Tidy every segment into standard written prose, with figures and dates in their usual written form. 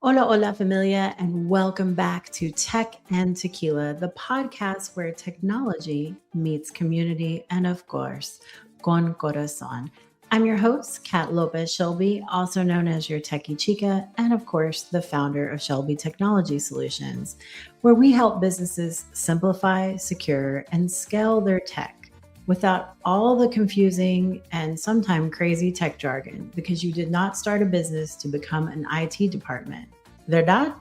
Hola, hola, familia, and welcome back to Tech and Tequila, the podcast where technology meets community and, of course, con corazon. I'm your host, Kat Lopez Shelby, also known as your Techie Chica, and of course, the founder of Shelby Technology Solutions, where we help businesses simplify, secure, and scale their tech without all the confusing and sometimes crazy tech jargon, because you did not start a business to become an IT department. ¿Verdad?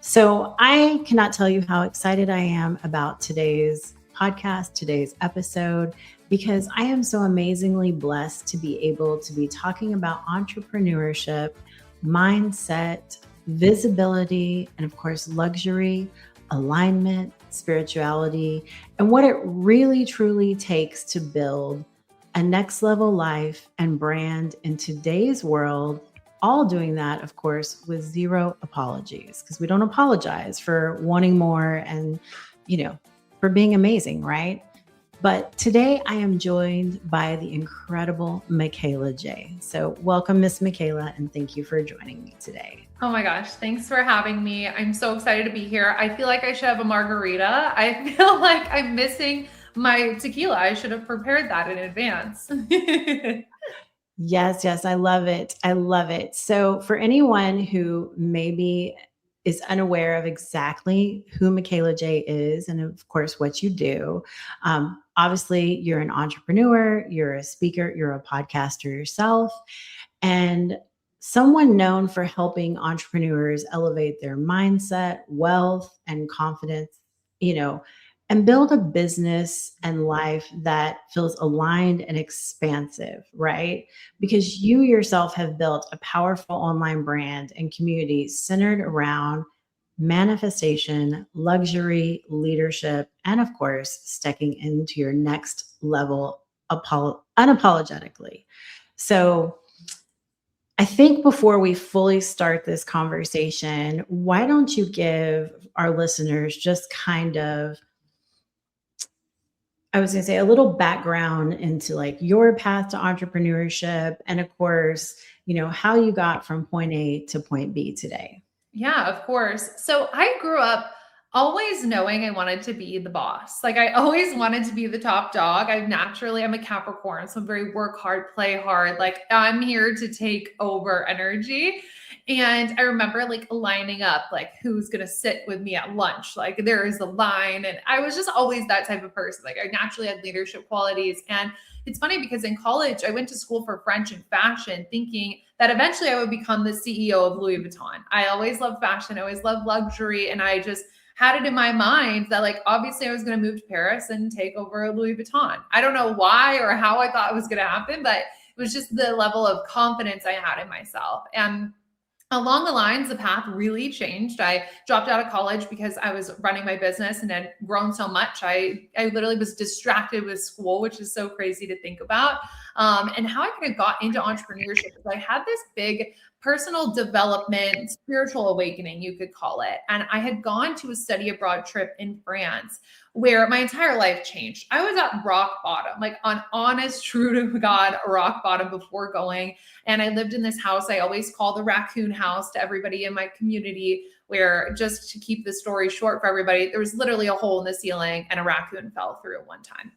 So I cannot tell you how excited I am about today's podcast, today's episode, because I am so amazingly blessed to be able to be talking about entrepreneurship, mindset, visibility, and of course, luxury, alignment, spirituality, and what it really truly takes to build a next level life and brand in today's world. All doing that, of course, with zero apologies, because we don't apologize for wanting more and, for being amazing, right? But today I am joined by the incredible Mikayla Jai. So welcome, Miss Mikayla, and thank you for joining me today. Oh my gosh, thanks for having me. I'm so excited to be here. I feel like I should have a margarita. I feel like I'm missing my tequila. I should have prepared that in advance. Yes, I love it. I love it. So for anyone who maybe is unaware of exactly who Mikayla Jai is, and of course what you do, obviously you're an entrepreneur, you're a speaker, you're a podcaster yourself, and someone known for helping entrepreneurs elevate their mindset, wealth, and confidence, you know, and build a business and life that feels aligned and expansive, right? Because you yourself have built a powerful online brand and community centered around manifestation, luxury, leadership, and of course, stepping into your next level unapologetically. So, I think before we fully start this conversation, why don't you give our listeners just kind of, I was going to say, a little background into like your path to entrepreneurship and of course, how you got from point A to point B today. Yeah, of course. So I grew up always knowing I wanted to be the boss. Like I always wanted to be the top dog. I'm a Capricorn, so I'm very work hard, play hard. Like I'm here to take over energy. And I remember like lining up, like who's going to sit with me at lunch. Like there is a line. And I was just always that type of person. Like I naturally had leadership qualities. And it's funny because in college, I went to school for French and fashion, thinking that eventually I would become the CEO of Louis Vuitton. I always loved fashion. I always loved luxury. And I just had it in my mind that like, obviously I was going to move to Paris and take over Louis Vuitton. I don't know why or how I thought it was going to happen, but it was just the level of confidence I had in myself. And along the lines, the path really changed. I dropped out of college because I was running my business and had grown so much. I literally was distracted with school, which is so crazy to think about. And how I kind of got into entrepreneurship is I had this big personal development, spiritual awakening, you could call it. And I had gone to a study abroad trip in France where my entire life changed. I was at rock bottom, like on honest, true to God, rock bottom before going. And I lived in this house I always call the raccoon house to everybody in my community, where, just to keep the story short for everybody, there was literally a hole in the ceiling and a raccoon fell through one time.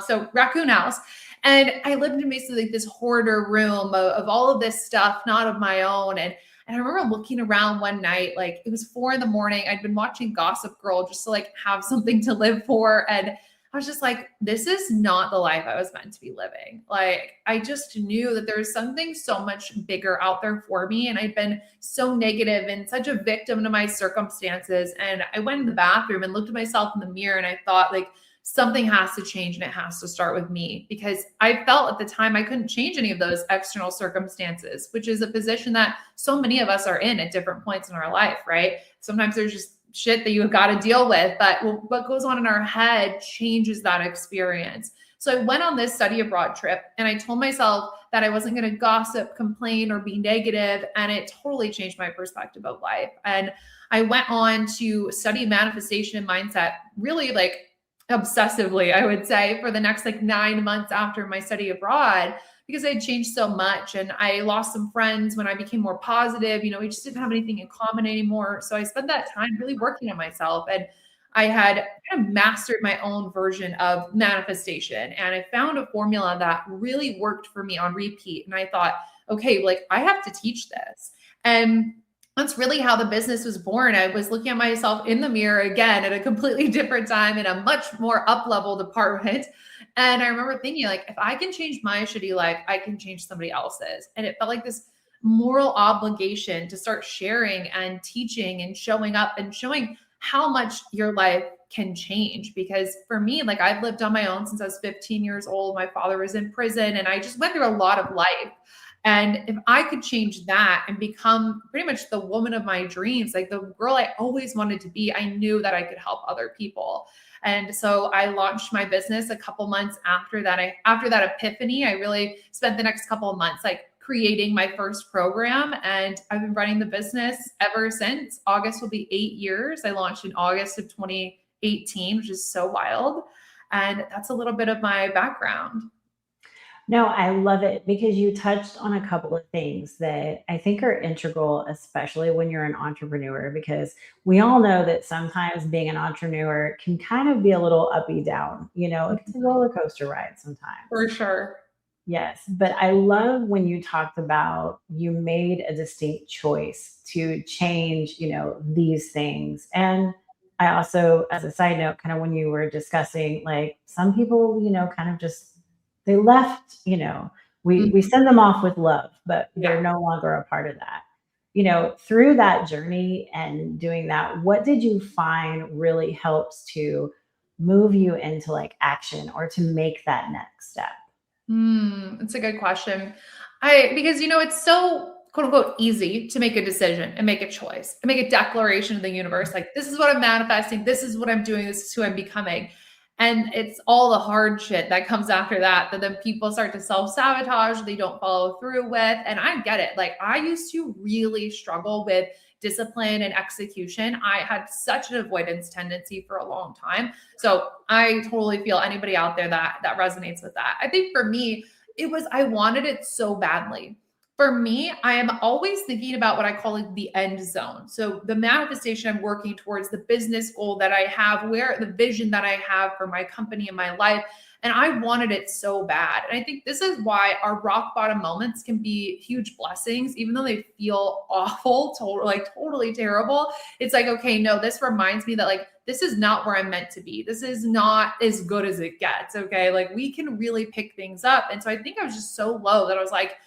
So raccoon house. And I lived in basically like this hoarder room of all of this stuff, not of my own. And I remember looking around one night, like it was 4 a.m. I'd been watching Gossip Girl just to like have something to live for. And I was just like, this is not the life I was meant to be living. Like, I just knew that there was something so much bigger out there for me. And I'd been so negative and such a victim to my circumstances. And I went in the bathroom and looked at myself in the mirror and I thought, like, something has to change and it has to start with me, because I felt at the time I couldn't change any of those external circumstances, which is a position that so many of us are in at different points in our life, right? Sometimes there's just shit that you've got to deal with, but what goes on in our head changes that experience. So I went on this study abroad trip and I told myself that I wasn't going to gossip, complain, or be negative. And it totally changed my perspective of life. And I went on to study manifestation and mindset really like obsessively, I would say, for the next like 9 months after my study abroad, because I had changed so much and I lost some friends when I became more positive. We just didn't have anything in common anymore. So I spent that time really working on myself, and I had kind of mastered my own version of manifestation. And I found a formula that really worked for me on repeat. And I thought, okay, like I have to teach this. And that's really how the business was born. I was looking at myself in the mirror again at a completely different time in a much more up level department. And I remember thinking, like, if I can change my shitty life, I can change somebody else's. And it felt like this moral obligation to start sharing and teaching and showing up and showing how much your life can change. Because for me, like, I've lived on my own since I was 15 years old. My father was in prison, and I just went through a lot of life. And if I could change that and become pretty much the woman of my dreams, like the girl I always wanted to be, I knew that I could help other people. And so I launched my business a couple months after that. After that epiphany, I really spent the next couple of months like creating my first program. And I've been running the business ever since. August will be 8 years. I launched in August of 2018, which is so wild. And that's a little bit of my background. No, I love it because you touched on a couple of things that I think are integral, especially when you're an entrepreneur, because we all know that sometimes being an entrepreneur can kind of be a little uppy down. It's a roller coaster ride sometimes. For sure. Yes, but I love when you talked about you made a distinct choice to change, these things. And I also, as a side note, kind of when you were discussing, like some people, kind of just they left, we Mhm. send them off with love, but Yeah. they're no longer a part of that. Through that journey and doing that, what did you find really helps to move you into like action or to make that next step? It's a good question. Because it's so quote unquote easy to make a decision and make a choice and make a declaration to the universe. Like, this is what I'm manifesting. This is what I'm doing. This is who I'm becoming. And it's all the hard shit that comes after that then people start to self-sabotage, they don't follow through with. And I get it. Like, I used to really struggle with discipline and execution. I had such an avoidance tendency for a long time. So I totally feel anybody out there that resonates with that. I think for me, I wanted it so badly. For me, I am always thinking about what I call like the end zone. So the manifestation I'm working towards, the business goal that I have, where the vision that I have for my company and my life. And I wanted it so bad. And I think this is why our rock bottom moments can be huge blessings, even though they feel awful, totally terrible. It's like, okay, no, this reminds me that like, this is not where I'm meant to be. This is not as good as it gets. Okay. Like, we can really pick things up. And so I think I was just so low that I was like,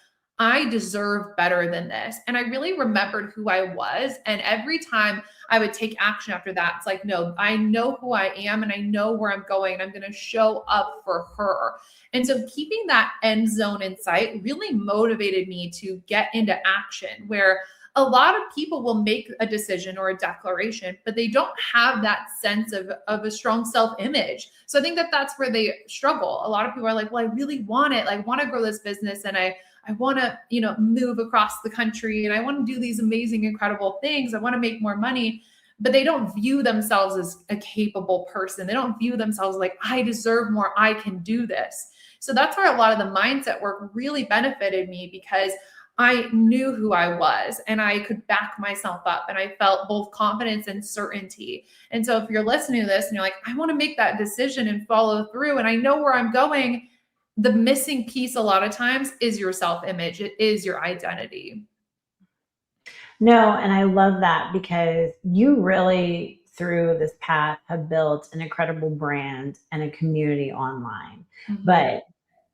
I deserve better than this. And I really remembered who I was. And every time I would take action after that, it's like, no, I know who I am and I know where I'm going and I'm going to show up for her. And so keeping that end zone in sight really motivated me to get into action, where a lot of people will make a decision or a declaration, but they don't have that sense of a strong self-image. So I think that's where they struggle. A lot of people are like, well, I really want it. I want to grow this business and I want to, move across the country and I want to do these amazing, incredible things. I want to make more money, but they don't view themselves as a capable person. They don't view themselves like, I deserve more. I can do this. So that's where a lot of the mindset work really benefited me, because I knew who I was and I could back myself up and I felt both confidence and certainty. And so if you're listening to this and you're like, I want to make that decision and follow through and I know where I'm going, the missing piece a lot of times is your self-image. It is your identity. No, and I love that because you really, through this path, have built an incredible brand and a community online. Mhm. But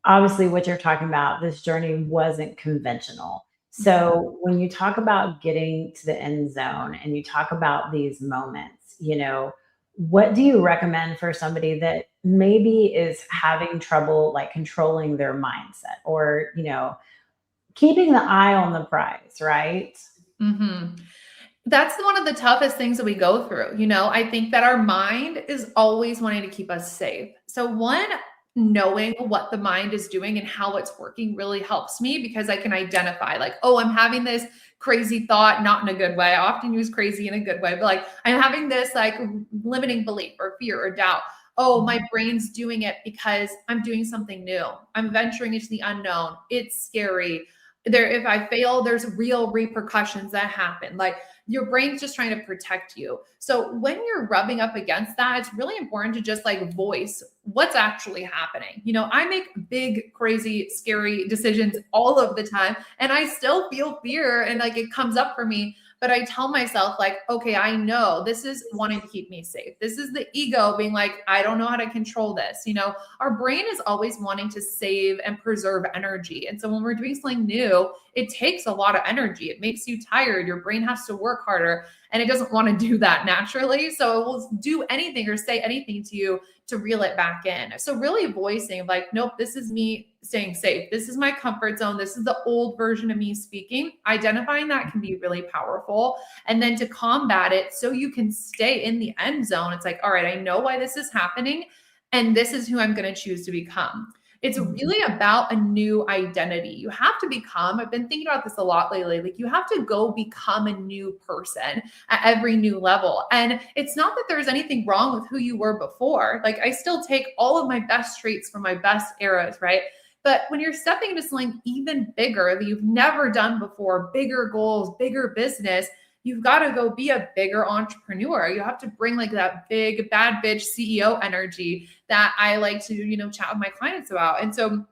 obviously, what you're talking about, this journey wasn't conventional. So when you talk about getting to the end zone and you talk about these moments, what do you recommend for somebody that maybe is having trouble like controlling their mindset or, keeping the eye on the prize, right? Mm-hmm. That's one of the toughest things that we go through. I think that our mind is always wanting to keep us safe. So one, knowing what the mind is doing and how it's working really helps me, because I can identify like, oh, I'm having this crazy thought, not in a good way. I often use crazy in a good way, but like I'm having this like limiting belief or fear or doubt. oh, my brain's doing it because I'm doing something new. I'm venturing into the unknown. It's scary. If I fail, there's real repercussions that happen. Like your brain's just trying to protect you. So when you're rubbing up against that, it's really important to just like voice what's actually happening. I make big, crazy, scary decisions all of the time, and I still feel fear and like it comes up for me. But I tell myself, like, okay, I know this is wanting to keep me safe. This is the ego being like, I don't know how to control this. Our brain is always wanting to save and preserve energy. And so when we're doing something new, it takes a lot of energy. It makes you tired. Your brain has to work harder, and it doesn't want to do that naturally. So it will do anything or say anything to you to reel it back in. So really voicing like, nope, this is me staying safe. This is my comfort zone. This is the old version of me speaking. Identifying that can be really powerful. And then to combat it so you can stay in the end zone. It's like, all right, I know why this is happening, and this is who I'm going to choose to become. It's really about a new identity. You have to become, I've been thinking about this a lot lately, like you have to go become a new person at every new level. And it's not that there's anything wrong with who you were before. Like I still take all of my best traits from my best eras, right? But when you're stepping into something even bigger that you've never done before, bigger goals, bigger business, you've got to go be a bigger entrepreneur. You have to bring like that big bad bitch CEO energy that I like to, chat with my clients about. And so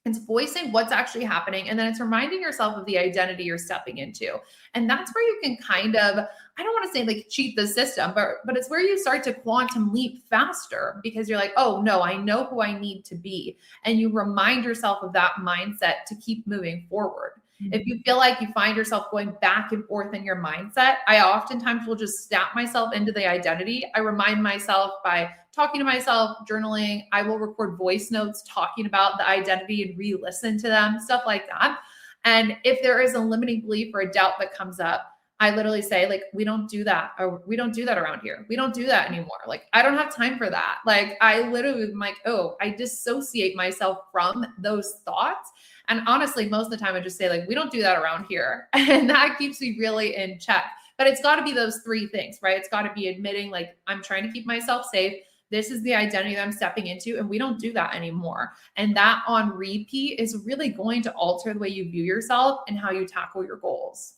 it's voicing what's actually happening. And then it's reminding yourself of the identity you're stepping into. And that's where you can kind of, I don't want to say like cheat the system, but it's where you start to quantum leap faster because you're like, oh no, I know who I need to be. And you remind yourself of that mindset to keep moving forward. If you feel like you find yourself going back and forth in your mindset, I oftentimes will just snap myself into the identity. I remind myself by talking to myself, journaling. I will record voice notes talking about the identity and re-listen to them, stuff like that. And if there is a limiting belief or a doubt that comes up, I literally say, like, we don't do that, or we don't do that around here. We don't do that anymore. Like, I don't have time for that. Like, I literally am like, oh, I dissociate myself from those thoughts. And honestly, most of the time I just say like, we don't do that around here. And that keeps me really in check. But it's got to be those three things, right? It's got to be admitting like, I'm trying to keep myself safe. This is the identity that I'm stepping into, and we don't do that anymore. And that on repeat is really going to alter the way you view yourself and how you tackle your goals.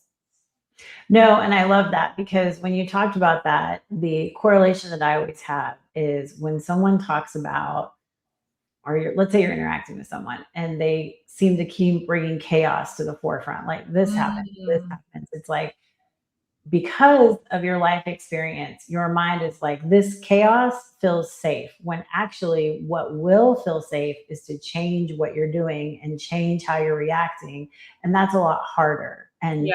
No, and I love that because when you talked about that, the correlation that I always have is when someone talks about, or let's say you're interacting with someone and they seem to keep bringing chaos to the forefront, like this happens, this happens. It's like, because of your life experience, your mind is like, this chaos feels safe, when actually what will feel safe is to change what you're doing and change how you're reacting. And that's a lot harder. And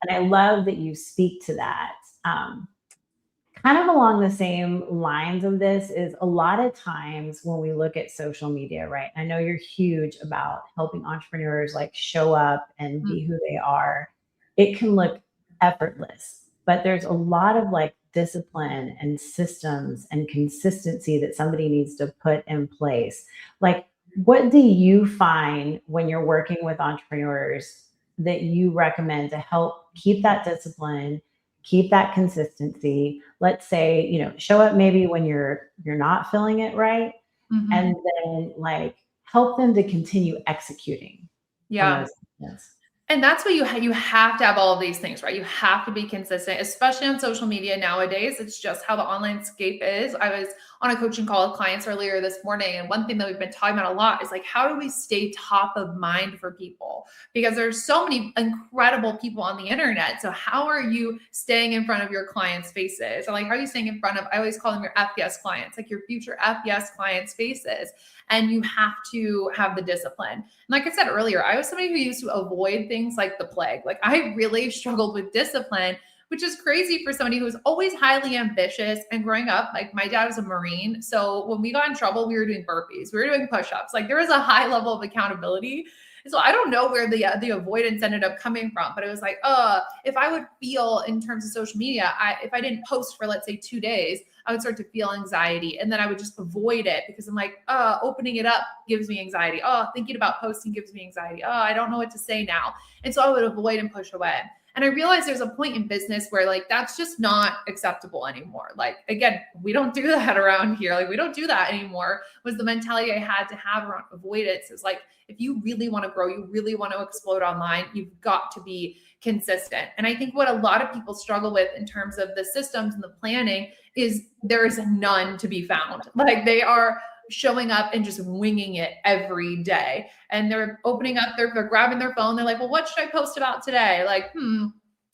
I love that you speak to that. Kind of along the same lines of this is a lot of times when we look at social media, right? I know you're huge about helping entrepreneurs like show up and be who they are. It can look effortless, but there's a lot of like discipline and systems and consistency that somebody needs to put in place. Like, what do you find when you're working with entrepreneurs that you recommend to help keep that discipline, keep that consistency? Let's say, show up maybe when you're not feeling it right, and then like help them to continue executing. Yeah. And that's what you have to have all of these things, right? You have to be consistent, especially on social media nowadays. It's just how the online scape is. I was on a coaching call with clients earlier this morning, and one thing that we've been talking about a lot is like, how do we stay top of mind for people? Because there's so many incredible people on the internet. So how are you staying in front of your clients' faces? Or like, how are you staying in front of, I always call them your FBS clients, like your future FBS clients' faces. And you have to have the discipline. And like I said earlier, I was somebody who used to avoid things like the plague. Like I really struggled with discipline, which is crazy for somebody who was always highly ambitious. And growing up, like my dad was a Marine. So when we got in trouble, we were doing burpees, we were doing push-ups. Like there was a high level of accountability. So I don't know where the avoidance ended up coming from, but it was like, if I would feel in terms of social media, if I didn't post for, let's say 2 days, I would start to feel anxiety, and then I would just avoid it because I'm like, opening it up gives me anxiety. Thinking about posting gives me anxiety. I don't know what to say now. And so I would avoid and push away. And I realized there's a point in business where like, that's just not acceptable anymore. Like, again, we don't do that around here. Like we don't do that anymore, was the mentality I had to have around avoidance. Is like, if you really want to grow, you really want to explode online, you've got to be consistent. And I think what a lot of people struggle with in terms of the systems and the planning is there's none to be found. Like they are showing up and just winging it every day. And they're opening up, they're grabbing their phone. They're like, well, what should I post about today? Like,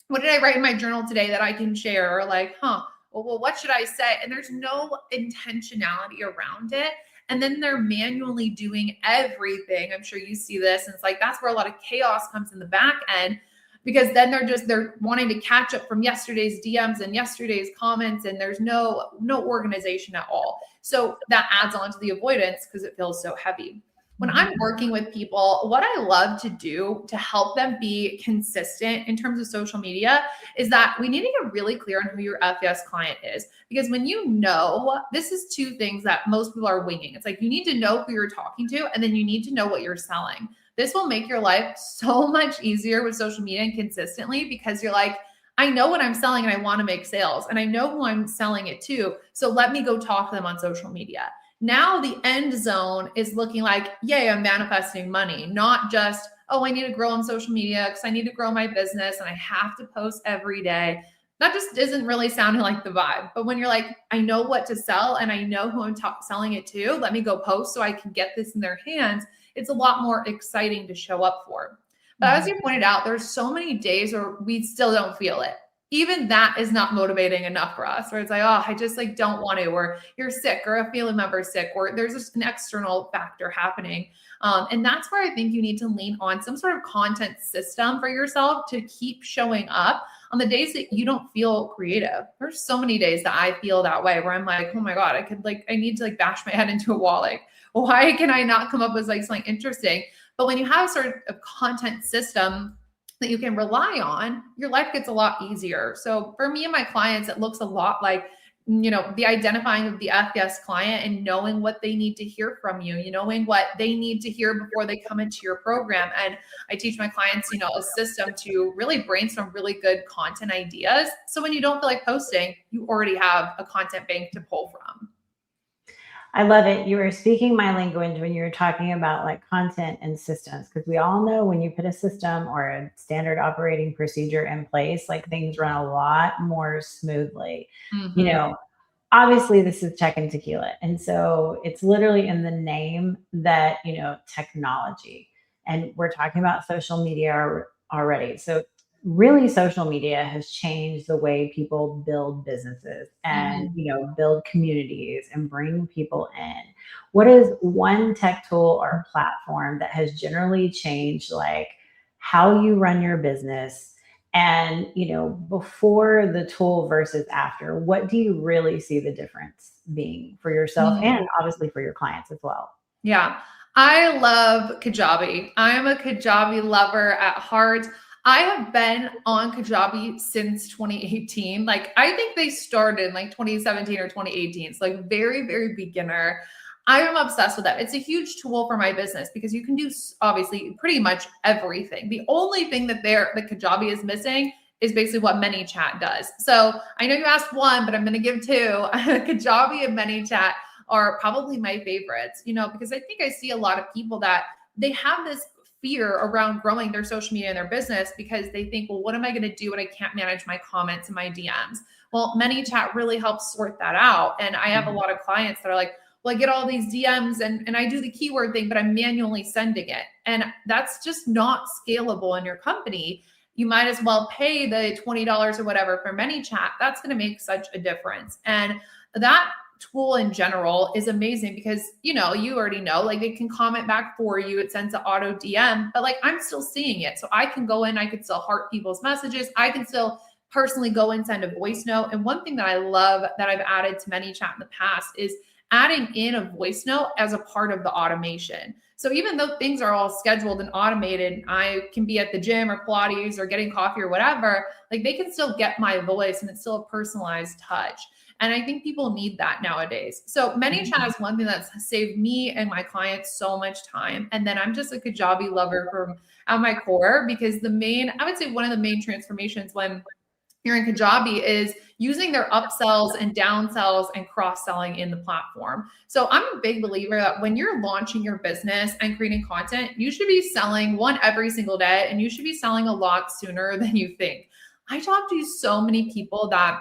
what did I write in my journal today that I can share? Or like, well, what should I say? And there's no intentionality around it. And then they're manually doing everything. I'm sure you see this. And it's like, that's where a lot of chaos comes in the back end, because then they're wanting to catch up from yesterday's DMs and yesterday's comments. And there's no organization at all. So that adds on to the avoidance because it feels so heavy. When I'm working with people, what I love to do to help them be consistent in terms of social media is that we need to get really clear on who your FES client is. Because when you know, this is two things that most people are winging. It's like you need to know who you're talking to, and then you need to know what you're selling. This will make your life so much easier with social media and consistently, because you're like, I know what I'm selling and I want to make sales, and I know who I'm selling it to. So let me go talk to them on social media. Now the end zone is looking like, yay, I'm manifesting money, not just, oh, I need to grow on social media because I need to grow my business and I have to post every day. That just isn't really sounding like the vibe. But when you're like, I know what to sell and I know who I'm selling it to, let me go post so I can get this in their hands. It's a lot more exciting to show up for. But as you pointed out, there's so many days where we still don't feel it. Even that is not motivating enough for us, where it's like, oh, I just like don't want to, or you're sick, or a family member is sick, or there's just an external factor happening. And that's where I think you need to lean on some sort of content system for yourself to keep showing up on the days that you don't feel creative. There's so many days that I feel that way, where I'm like, oh my God, I need to like bash my head into a wall. Like, why can I not come up with like something interesting? But when you have sort of content system that you can rely on, your life gets a lot easier. So for me and my clients, it looks a lot like, the identifying of the FES client and knowing what they need to hear from you, knowing what they need to hear before they come into your program. And I teach my clients, a system to really brainstorm really good content ideas. So when you don't feel like posting, you already have a content bank to pull from. I love it. You were speaking my language when you were talking about like content and systems, because we all know when you put a system or a standard operating procedure in place, like things run a lot more smoothly. Obviously this is Tech and Tequila. And so it's literally in the name that, technology, and we're talking about social media already. So really social media has changed the way people build businesses and build communities and bring people in. What is one tech tool or platform that has generally changed like how you run your business, and before the tool versus after? What do you really see the difference being for yourself and obviously for your clients as well? Yeah, I love Kajabi. I am a Kajabi lover at heart. I have been on Kajabi since 2018. Like, I think they started in like 2017 or 2018. It's like very, very beginner. I am obsessed with that. It's a huge tool for my business because you can do obviously pretty much everything. The only thing that Kajabi is missing is basically what ManyChat does. So I know you asked one, but I'm going to give two. Kajabi and ManyChat are probably my favorites, because I think I see a lot of people that they have this fear around growing their social media and their business because they think, well, what am I going to do when I can't manage my comments and my DMs? Well, ManyChat really helps sort that out. And I have a lot of clients that are like, well, I get all these DMs and I do the keyword thing, but I'm manually sending it. And that's just not scalable in your company. You might as well pay the $20 or whatever for ManyChat. That's going to make such a difference. And that tool in general is amazing because, you already know, like they can comment back for you. It sends an auto DM, but like I'm still seeing it. So I can go in, I could still heart people's messages. I can still personally go and send a voice note. And one thing that I love that I've added to ManyChat in the past is adding in a voice note as a part of the automation. So even though things are all scheduled and automated, I can be at the gym or Pilates or getting coffee or whatever, like they can still get my voice and it's still a personalized touch. And I think people need that nowadays. So ManyChat is one thing that's saved me and my clients so much time. And then I'm just a Kajabi lover from at my core, because I would say one of the main transformations when you're in Kajabi is using their upsells and downsells and cross-selling in the platform. So I'm a big believer that when you're launching your business and creating content, you should be selling one every single day, and you should be selling a lot sooner than you think. I talk to so many people that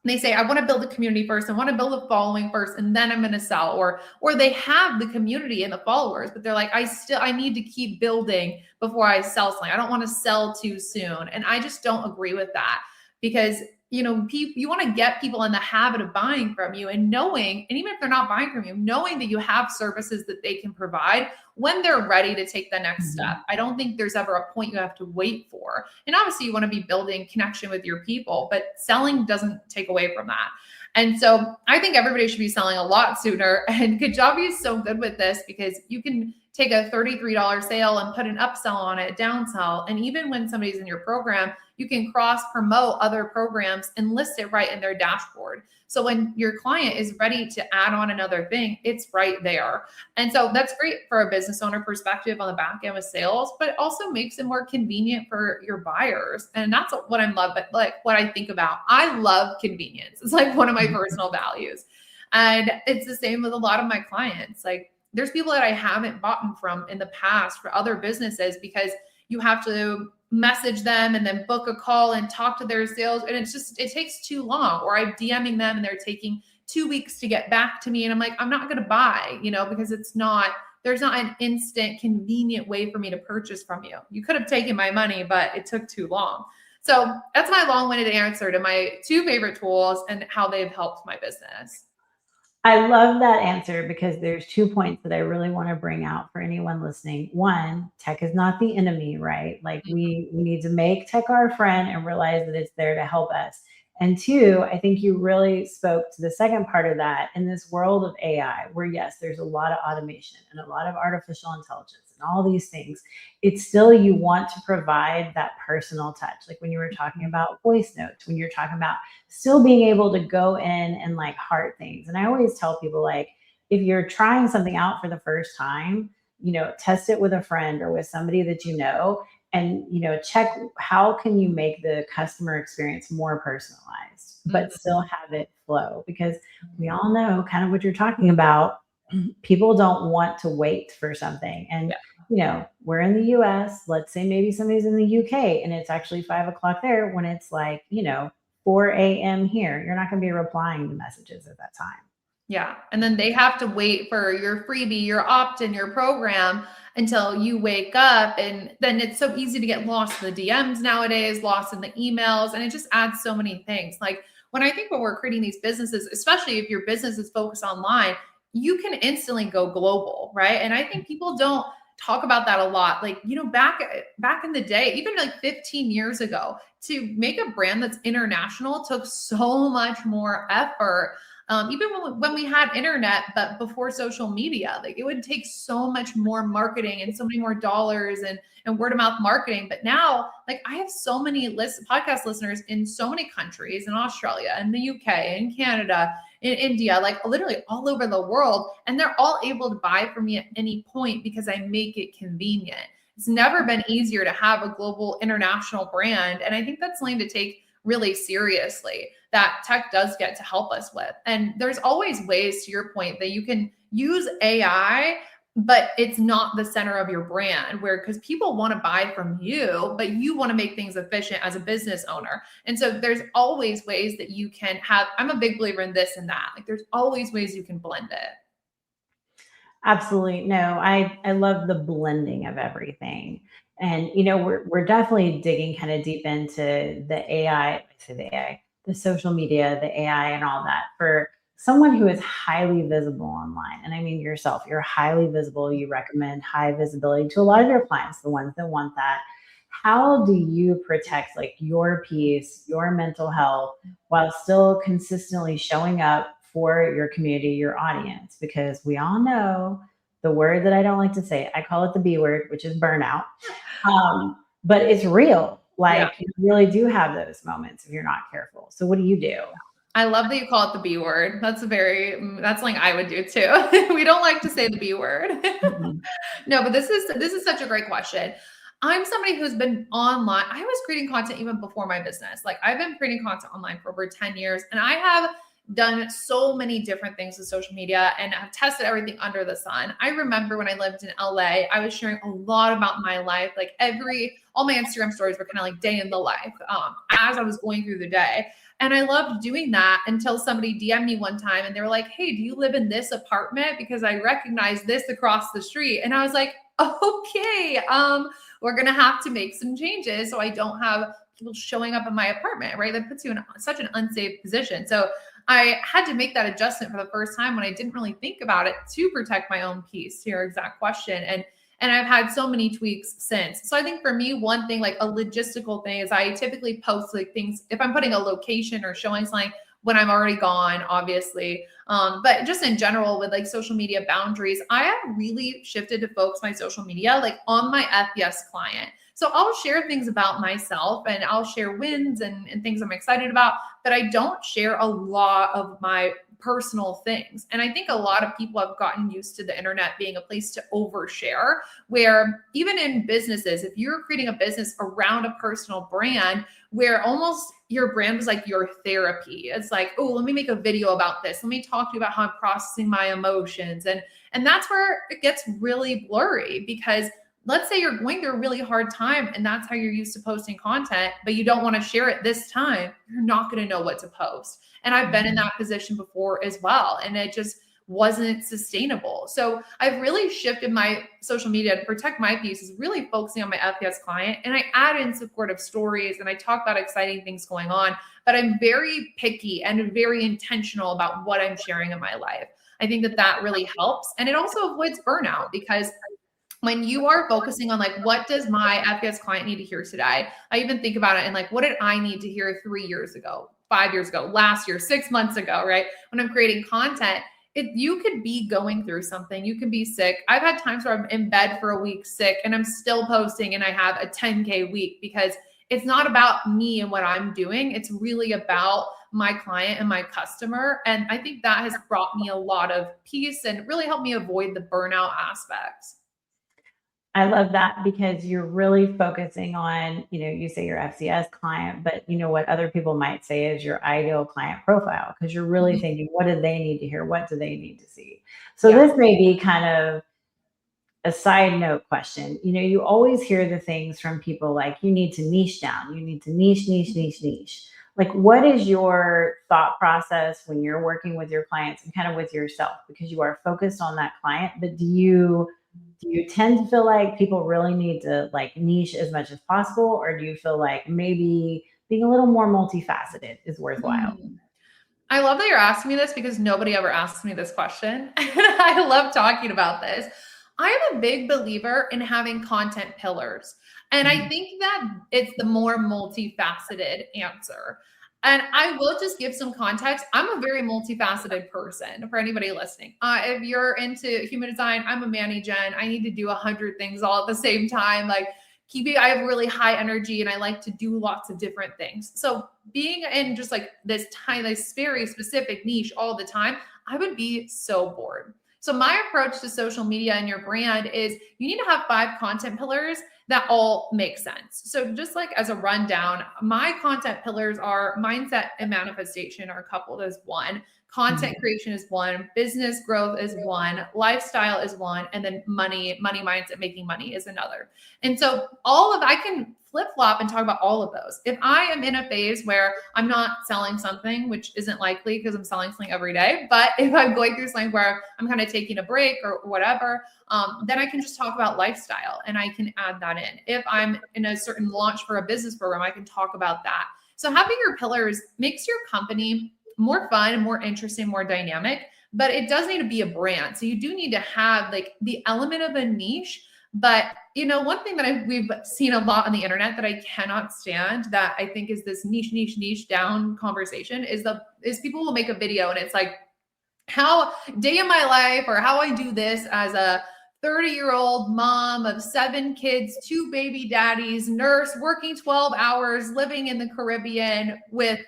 they say, I want to build a community first. I want to build a following first, and then I'm going to sell. Or they have the community and the followers, but they're like, I need to keep building before I sell something. I don't want to sell too soon. And I just don't agree with that, because you want to get people in the habit of buying from you, and knowing, and even if they're not buying from you, knowing that you have services that they can provide when they're ready to take the next step. I don't think there's ever a point you have to wait for. And obviously you want to be building connection with your people, but selling doesn't take away from that. And so I think everybody should be selling a lot sooner. And Kajabi is so good with this, because you can take a $33 sale and put an upsell on it, downsell. And even when somebody's in your program, you can cross promote other programs and list it right in their dashboard. So when your client is ready to add on another thing, it's right there. And so that's great for a business owner perspective on the back end with sales, but it also makes it more convenient for your buyers. And that's what I love, but like what I think about, I love convenience. It's like one of my personal values. And it's the same with a lot of my clients. Like there's people that I haven't bought from in the past for other businesses, because you have to message them and then book a call and talk to their sales. And it takes too long. Or I'm DMing them and they're taking 2 weeks to get back to me. And I'm like, I'm not going to buy, because there's not an instant convenient way for me to purchase from you. You could have taken my money, but it took too long. So that's my long-winded answer to my 2 favorite tools and how they've helped my business. I love that answer, because there's 2 points that I really want to bring out for anyone listening. One, tech is not the enemy, right? Like we need to make tech our friend and realize that it's there to help us. And 2, I think you really spoke to the second part of that. In this world of AI, where yes, there's a lot of automation and a lot of artificial intelligence and all these things, it's still, you want to provide that personal touch. Like when you were talking about voice notes, when you're talking about still being able to go in and like heart things. And I always tell people, like, if you're trying something out for the first time, test it with a friend or with somebody that and check how can you make the customer experience more personalized, but still have it flow, because we all know kind of what you're talking about. People don't want to wait for something. And we're in the US, let's say maybe somebody's in the UK and it's actually 5 o'clock there, when it's like 4 a.m. here. You're not going to be replying to messages at that time. Yeah. And then they have to wait for your freebie, your opt-in, your program until you wake up. And then it's so easy to get lost in the DMs nowadays, lost in the emails. And it just adds so many things. Like when we're creating these businesses, especially if your business is focused online, you can instantly go global, right? And I think people don't talk about that a lot. Like, back in the day, even like 15 years ago, to make a brand that's international took so much more effort. Even when we had internet, but before social media, like it would take so much more marketing and so many more dollars and word of mouth marketing. But now, like I have so many podcast listeners in so many countries, in Australia, in the UK, in Canada, in India, like literally all over the world. And they're all able to buy from me at any point because I make it convenient. It's never been easier to have a global international brand. And I think that's something to take really seriously, that tech does get to help us with. And there's always ways, to your point, that you can use AI, but it's not the center of your brand, because people want to buy from you, but you want to make things efficient as a business owner. And so there's always ways that you can have, I'm a big believer in this and that. Like there's always ways you can blend it. Absolutely. No, I love the blending of everything. And, we're definitely digging kind of deep into the social media, the AI and all that. For someone who is highly visible online, and I mean yourself, you're highly visible, you recommend high visibility to a lot of your clients, the ones that want that. How do you protect like your peace, your mental health, while still consistently showing up for your community, your audience? Because we all know the word that I don't like to say, I call it the B word, which is burnout. But it's real. Like you really do have those moments if you're not careful. So what do you do? I love that you call it the B word. That's something I would do too. We don't like to say the B word. No, but this is such a great question. I'm somebody who's been online. I was creating content even before my business. Like I've been creating content online for over 10 years, and I have done so many different things with social media and I've tested everything under the sun. I remember when I lived in LA, I was sharing a lot about my life. Like all my Instagram stories were kind of like day in the life as I was going through the day. And I loved doing that until somebody DM'd me one time and they were like, hey, do you live in this apartment? Because I recognize this across the street. And I was like, okay, we're going to have to make some changes so I don't have people showing up in my apartment, right? That puts you in such an unsafe position. So I had to make that adjustment for the first time when I didn't really think about it to protect my own peace, to your exact question. And I've had so many tweaks since. So I think for me, one thing, like a logistical thing, is I typically post like things if I'm putting a location or showing something when I'm already gone, obviously. But just in general with like social media boundaries, I have really shifted to focus my social media like on my FBS client. So I'll share things about myself and I'll share wins and things I'm excited about, but I don't share a lot of my personal things. And I think a lot of people have gotten used to the internet being a place to overshare, where even in businesses, if you're creating a business around a personal brand, where almost your brand was like your therapy. It's like, oh, let me make a video about this. Let me talk to you about how I'm processing my emotions. And that's where it gets really blurry, because let's say you're going through a really hard time and that's how you're used to posting content, but you don't want to share it this time, you're not going to know what to post. And I've been in that position before as well. And it just wasn't sustainable. So I've really shifted my social media to protect my peace, is really focusing on my FPS client. And I add in supportive stories and I talk about exciting things going on, but I'm very picky and very intentional about what I'm sharing in my life. I think that really helps. And it also avoids burnout, because when you are focusing on like, what does my FPS client need to hear today? I even think about it and like, what did I need to hear 3 years ago, 5 years ago, last year, 6 months ago, right? When I'm creating content, you could be going through something. You can be sick. I've had times where I'm in bed for a week sick and I'm still posting and I have a 10K week, because it's not about me and what I'm doing. It's really about my client and my customer. And I think that has brought me a lot of peace and really helped me avoid the burnout aspects. I love that, because you're really focusing on, you say your FCS client, but what other people might say is your ideal client profile, because you're really thinking, what do they need to hear? What do they need to see? So this may be kind of a side note question. You always hear the things from people like, you need to niche down, you need to niche. Like, what is your thought process when you're working with your clients and kind of with yourself? Because you are focused on that client, but do you tend to feel like people really need to like niche as much as possible? Or do you feel like maybe being a little more multifaceted is worthwhile? I love that you're asking me this, because nobody ever asks me this question. And I love talking about this. I am a big believer in having content pillars. And I think that it's the more multifaceted answer. And I will just give some context. I'm a very multifaceted person for anybody listening. If you're into human design, I'm a Manny Gen. I need to do 100 things all at the same time. Like I have really high energy and I like to do lots of different things. So being in just like this very specific niche all the time, I would be so bored. So my approach to social media and your brand is you need to have 5 content pillars that all make sense. So just like as a rundown, my content pillars are mindset and manifestation are coupled as one. Content creation is one, business growth is one, lifestyle is one, and then money mindset, making money is another. And so I can flip flop and talk about all of those. If I am in a phase where I'm not selling something, which isn't likely because I'm selling something every day, but if I'm going through something where I'm kind of taking a break or whatever, then I can just talk about lifestyle and I can add that in. If I'm in a certain launch for a business program, I can talk about that. So having your pillars makes your company more fun and more interesting, more dynamic, but it does need to be a brand. So you do need to have like the element of a niche. But one thing that we've seen a lot on the internet that I cannot stand, that I think is this niche down conversation, is people will make a video and it's like, how day in my life, or how I do this as a 30-year-old mom of 7 kids, 2 baby daddies, nurse, working 12 hours, living in the Caribbean with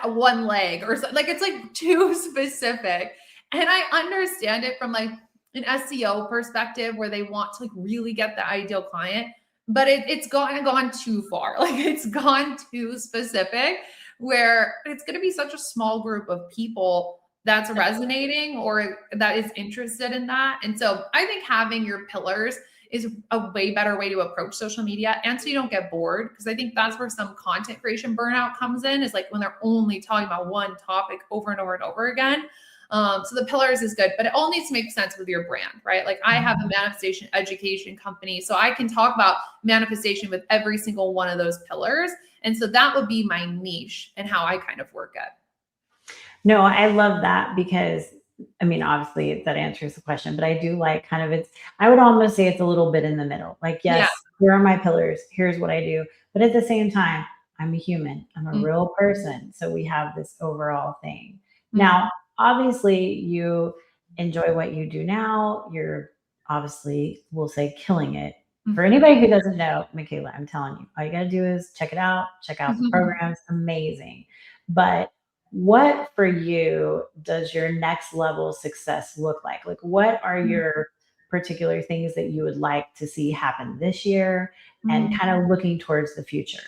1 leg, or something. Like, it's like too specific. And I understand it from like an SEO perspective, where they want to like really get the ideal client. but it's gone too far. Like it's gone too specific where it's going to be such a small group of people that's resonating or that is interested in that. And so I think having your pillars is a way better way to approach social media. And so you don't get bored, because I think that's where some content creation burnout comes in, is like when they're only talking about one topic over and over and over again. So the pillars is good, but it all needs to make sense with your brand, right? Like I have a manifestation education company, so I can talk about manifestation with every single one of those pillars. And so that would be my niche and how I kind of work it. No, I love that, because I mean, obviously that answers the question, but I do like kind of I would almost say it's a little bit in the middle. Like, yes, here are my pillars. Here's what I do. But at the same time, I'm a human. I'm a real person. So we have this overall thing. Now, obviously you enjoy what you do now. You're obviously, we'll say, killing it. For anybody who doesn't know, Mikayla, I'm telling you, all you got to do is check it out, check out the programs. Amazing. But what for you does your next level of success look like? Like, what are your particular things that you would like to see happen this year and kind of looking towards the future?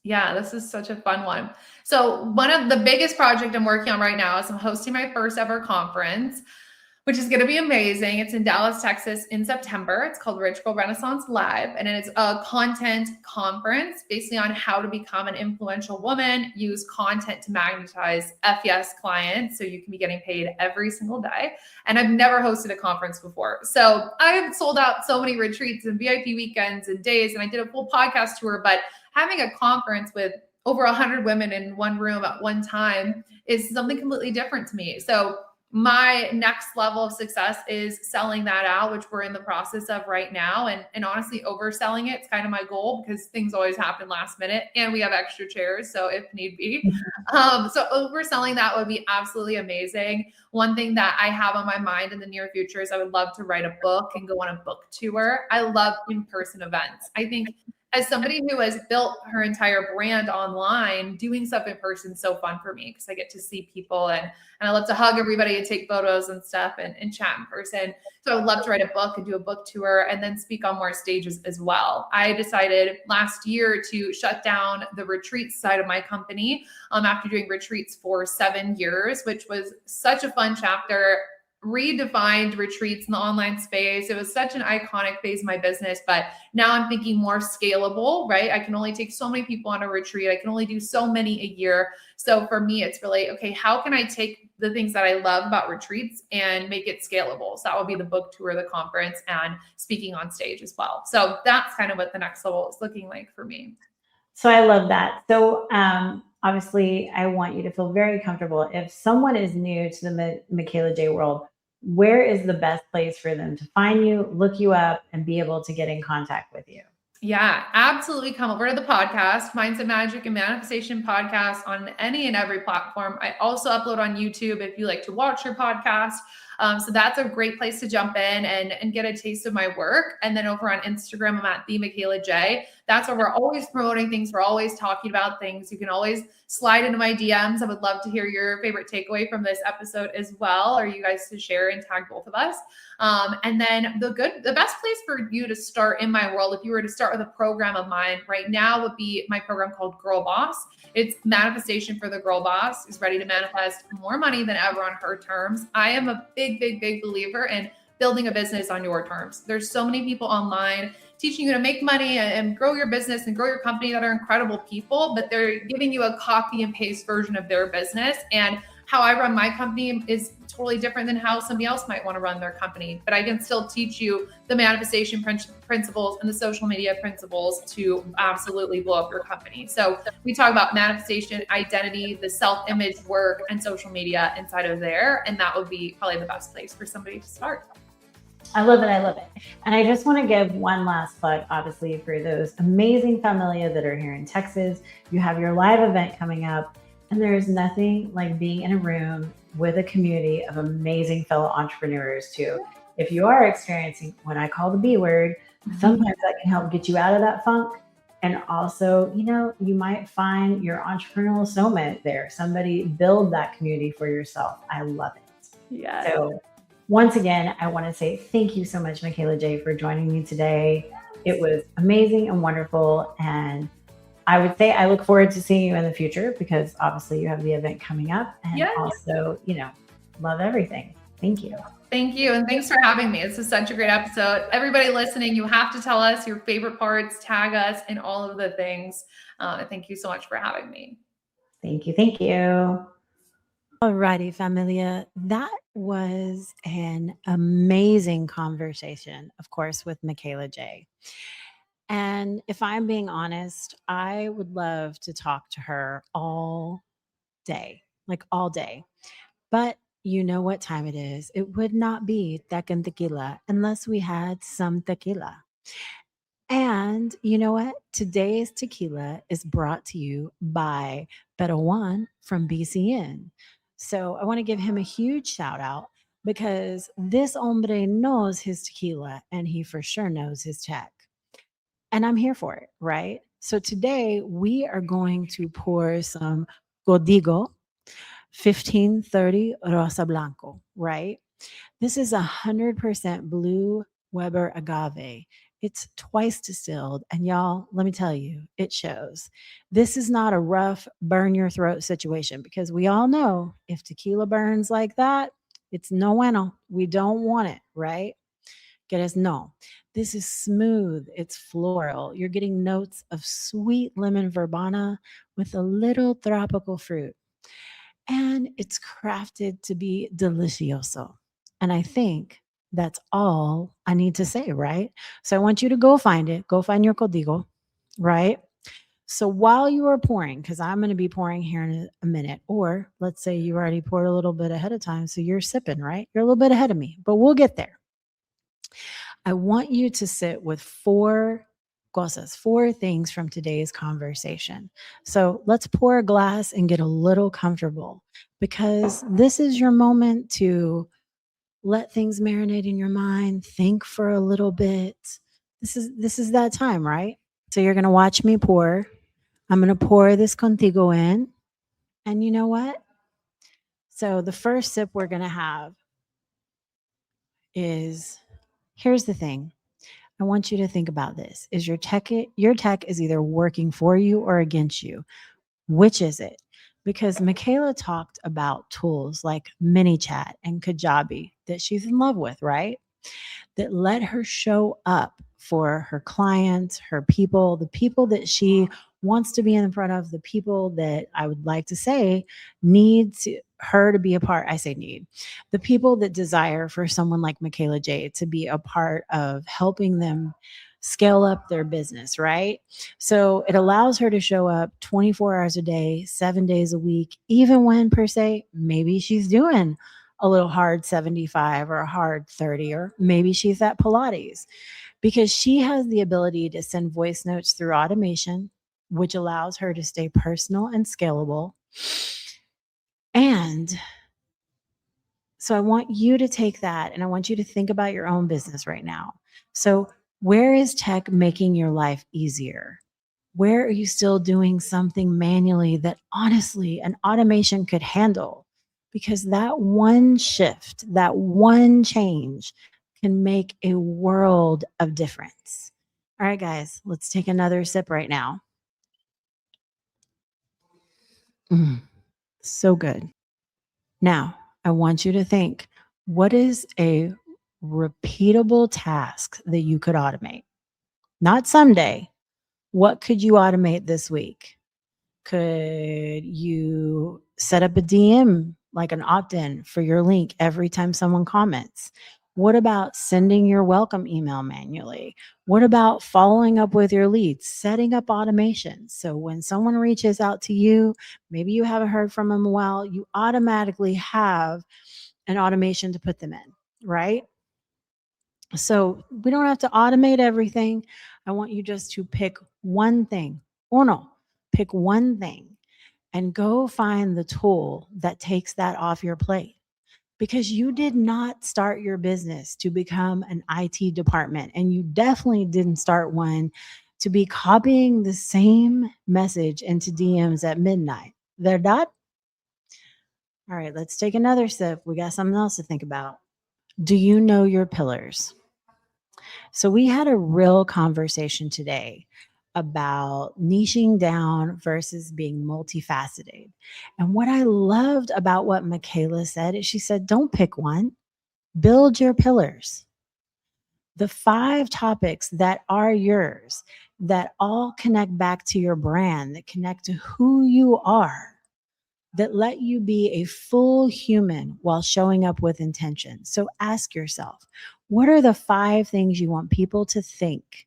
Yeah, this is such a fun one. So one of the biggest project I'm working on right now is I'm hosting my first ever conference, which is going to be amazing. It's in Dallas, Texas in September. It's called Rich Girl Renaissance Live. And it's a content conference basically on how to become an influential woman, use content to magnetize FES clients so you can be getting paid every single day. And I've never hosted a conference before. So I've sold out so many retreats and VIP weekends and days, and I did a full podcast tour, but having a conference with over 100 women in one room at one time is something completely different to me. So my next level of success is selling that out, which we're in the process of right now. And honestly, overselling it's kind of my goal, because things always happen last minute and we have extra chairs. So if need be, so overselling that would be absolutely amazing. One thing that I have on my mind in the near future is I would love to write a book and go on a book tour. I love in-person events. I think as somebody who has built her entire brand online, doing stuff in person is so fun for me, because I get to see people and I love to hug everybody and take photos and stuff and chat in person. So I would love to write a book and do a book tour and then speak on more stages as well. I decided last year to shut down the retreats side of my company after doing retreats for 7 years, which was such a fun chapter. Redefined retreats in the online space. It was such an iconic phase of my business, but now I'm thinking more scalable, right? I can only take so many people on a retreat. I can only do so many a year. So for me, it's really, okay, how can I take the things that I love about retreats and make it scalable? So that would be the book tour, the conference, and speaking on stage as well. So that's kind of what the next level is looking like for me. So I love that. So obviously, I want you to feel very comfortable. If someone is new to the Mikayla Jai world, where is the best place for them to find you, look you up, and be able to get in contact with you? Yeah, absolutely. Come over to the podcast, Mindset Magic and Manifestation Podcast, on any and every platform. I also upload on YouTube if you like to watch your podcast. So that's a great place to jump in and get a taste of my work. And then over on Instagram, I'm at the Mikayla Jai. That's where we're always promoting things. We're always talking about things. You can always slide into my DMs. I would love to hear your favorite takeaway from this episode as well, or you guys to share and tag both of us. And then the best place for you to start in my world, if you were to start with a program of mine right now, would be my program called Girl Boss. It's manifestation for the girl boss who's ready to manifest more money than ever on her terms. I am a big believer in building a business on your terms. There's so many people online teaching you to make money and grow your business and grow your company that are incredible people, but they're giving you a copy and paste version of their business. And how I run my company is totally different than how somebody else might want to run their company. But I can still teach you the manifestation principles and the social media principles to absolutely blow up your company. So we talk about manifestation, identity, the self-image work, and social media inside of there. And that would be probably the best place for somebody to start. I love it. I love it. And I just want to give one last plug, obviously, for those amazing familia that are here in Texas. You have your live event coming up, and there is nothing like being in a room with a community of amazing fellow entrepreneurs too. If you are experiencing what I call the B word, sometimes that can help get you out of that funk. And also, you might find your entrepreneurial soulmate there. Somebody build that community for yourself. I love it. Yeah. So once again, I want to say thank you so much, Mikayla Jai, for joining me today. It was amazing and wonderful. And I would say I look forward to seeing you in the future because obviously you have the event coming up and Yeah. also, love everything. Thank you. Thank you. And thanks for having me. This is such a great episode. Everybody listening, you have to tell us your favorite parts, tag us, and all of the things. Thank you so much for having me. Thank you. Thank you. Alrighty, familia. That was an amazing conversation, of course, with Mikayla Jai. And if I'm being honest, I would love to talk to her all day, like all day. But you know what time it is. It would not be Tech and Tequila unless we had some tequila. And you know what? Today's tequila is brought to you by Beto One from BCN. So I want to give him a huge shout out because this hombre knows his tequila and he for sure knows his tech. And I'm here for it, right? So today we are going to pour some Código 1530 Rosa Blanco, right? This is 100% blue Weber agave. It's twice distilled. And y'all, let me tell you, it shows. This is not a rough, burn your throat situation because we all know if tequila burns like that, it's no bueno. We don't want it, right? Get us no. This is smooth. It's floral. You're getting notes of sweet lemon verbena with a little tropical fruit. And it's crafted to be delicioso. And I think that's all I need to say, right? So I want you to go find it. Go find your código, right? So while you are pouring, because I'm going to be pouring here in a minute, or let's say you already poured a little bit ahead of time, so you're sipping, right? You're a little bit ahead of me, but we'll get there. I want you to sit with four cosas, four things from today's conversation. So let's pour a glass and get a little comfortable because this is your moment to let things marinate in your mind, think for a little bit. This is that time, right? So you're going to watch me pour. I'm going to pour this contigo in. And you know what? So the first sip we're going to have is here's the thing. I want you to think about this. Is your tech is either working for you or against you? Which is it? Because Mikayla talked about tools like MiniChat and Kajabi that she's in love with, right? That let her show up for her clients, her people, the people that she wants to be in front of, the people that I would like to say her to be a part. I say need the people that desire for someone like Mikayla Jai to be a part of helping them scale up their business, right? So it allows her to show up 24 hours a day, 7 days a week, even when per se, maybe she's doing a little hard 75 or a hard 30, or maybe she's at Pilates because she has the ability to send voice notes through automation, which allows her to stay personal and scalable. And so I want you to take that and I want you to think about your own business right now. So, where is tech making your life easier? Where are you still doing something manually that honestly an automation could handle? Because that one shift, that one change can make a world of difference. All right, guys, let's take another sip right now. So good. Now, I want you to think, what is a repeatable task that you could automate? Not someday. What could you automate this week? Could you set up a DM, like an opt-in for your link every time someone comments? What about sending your welcome email manually? What about following up with your leads, setting up automation? So when someone reaches out to you, maybe you haven't heard from them in a while, you automatically have an automation to put them in, right? So we don't have to automate everything. I want you just to pick one thing. Pick one thing and go find the tool that takes that off your plate. Because you did not start your business to become an IT department, and you definitely didn't start one to be copying the same message into DMs at midnight. Verdad? All right, let's take another sip. We got something else to think about. Do you know your pillars? So we had a real conversation today about niching down versus being multifaceted. And what I loved about what Mikayla said is she said, don't pick one, build your pillars. The 5 topics that are yours, that all connect back to your brand, that connect to who you are, that let you be a full human while showing up with intention. So ask yourself, what are the 5 things you want people to think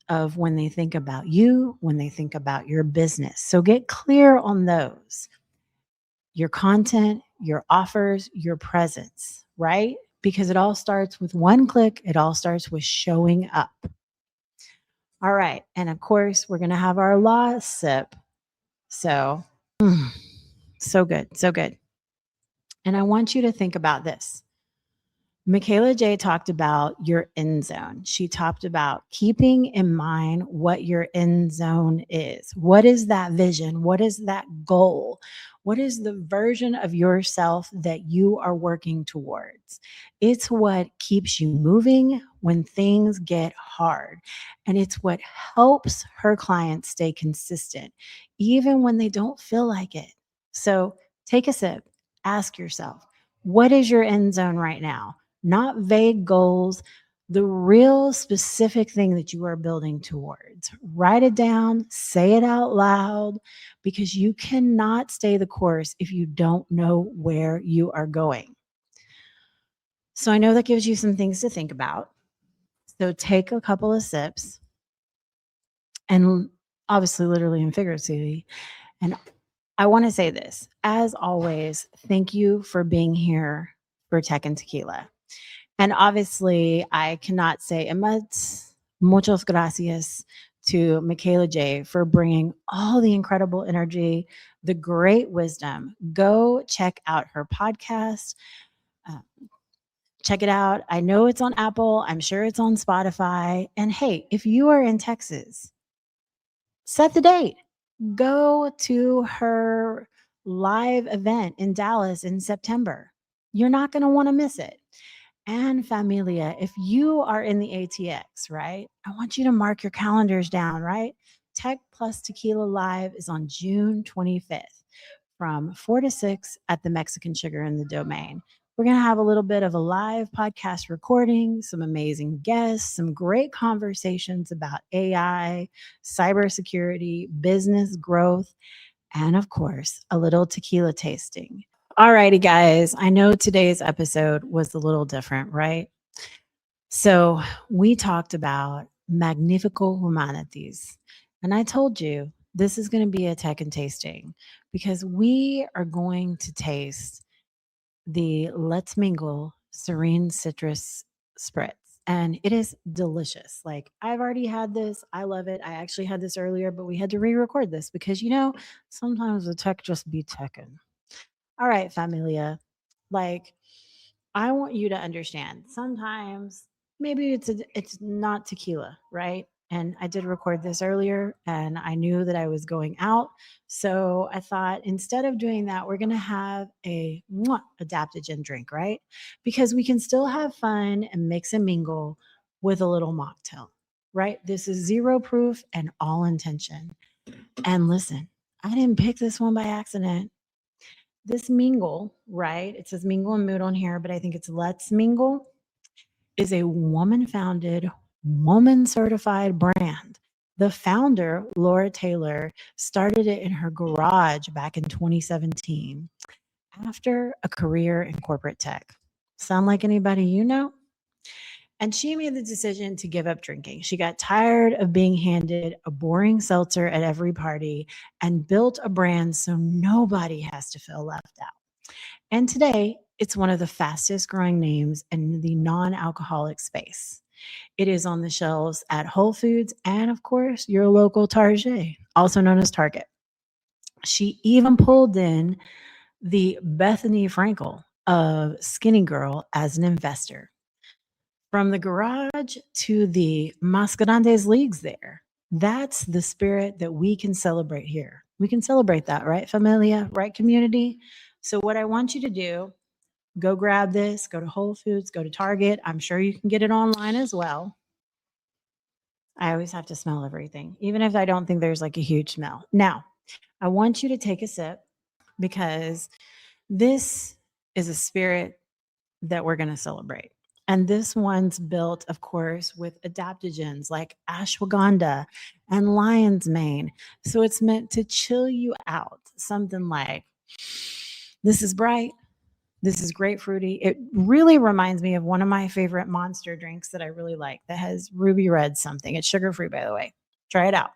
of when they think about you, when they think about your business? So get clear on those: your content, your offers, your presence, right? Because it all starts with one click, it all starts with showing up. All right. And of course, we're going to have our last sip. So, so good, so good. And I want you to think about this. Mikayla Jai talked about your end zone. She talked about keeping in mind what your end zone is. What is that vision? What is that goal? What is the version of yourself that you are working towards? It's what keeps you moving when things get hard. And it's what helps her clients stay consistent, even when they don't feel like it. So take a sip, ask yourself, what is your end zone right now? Not vague goals, the real specific thing that you are building towards. Write it down, say it out loud, because you cannot stay the course if you don't know where you are going. So I know that gives you some things to think about. So take a couple of sips, and obviously, literally and figuratively. And I want to say this, as always, thank you for being here for Tech and Tequila. And obviously, I cannot say muchas gracias to Mikayla Jai for bringing all the incredible energy, the great wisdom. Go check out her podcast. Uh, check it out. I know it's on Apple. I'm sure it's on Spotify. And hey, if you are in Texas, set the date. Go to her live event in Dallas in September. You're not going to want to miss it. And familia, if you are in the ATX, right, I want you to mark your calendars down, right? Tech Plus Tequila Live is on June 25th from 4 to 6 at the Mexican Sugar in the Domain. We're going to have a little bit of a live podcast recording, some amazing guests, some great conversations about AI, cybersecurity, business growth, and of course, a little tequila tasting. All righty, guys. I know today's episode was a little different, right? So we talked about Magnifico Humanities. And I told you this is going to be a tech and tasting because we are going to taste the Let's Mingle Serene Citrus Spritz. And it is delicious. Like, I've already had this. I love it. I actually had this earlier, but we had to re-record this because, sometimes the tech just be teching. All right, familia. Like, I want you to understand. Sometimes maybe it's not tequila, right? And I did record this earlier and I knew that I was going out. So I thought instead of doing that, we're going to have a adaptogen drink, right? Because we can still have fun and mix and mingle with a little mocktail, right? This is 0 proof and all intention. And listen, I didn't pick this one by accident. This Mingle, right? It says Mingle and Mood on here, but I think it's Let's Mingle, is a woman founded, woman certified brand. The founder, Laura Taylor, started it in her garage back in 2017 after a career in corporate tech. Sound like anybody you know? And she made the decision to give up drinking. She got tired of being handed a boring seltzer at every party and built a brand so nobody has to feel left out. And today, it's one of the fastest growing names in the non alcoholic space. It is on the shelves at Whole Foods and, of course, your local Target, also known as Target. She even pulled in the Bethany Frankel of Skinny Girl as an investor. From the garage to the Mas Grandes leagues there. That's the spirit that we can celebrate here. We can celebrate that, right, familia? Right, community? So what I want you to do Go grab this, go to Whole Foods, go to Target. I'm sure you can get it online as well. I always have to smell everything, even if I don't think there's like a huge smell. Now, I want you to take a sip because this is a spirit that we're going to celebrate. And this one's built, of course, with adaptogens like ashwagandha and lion's mane. So it's meant to chill you out. Something like, this is bright. This is grapefruity. It really reminds me of one of my favorite Monster drinks that I really like that has ruby red something. It's sugar free, by the way. Try it out.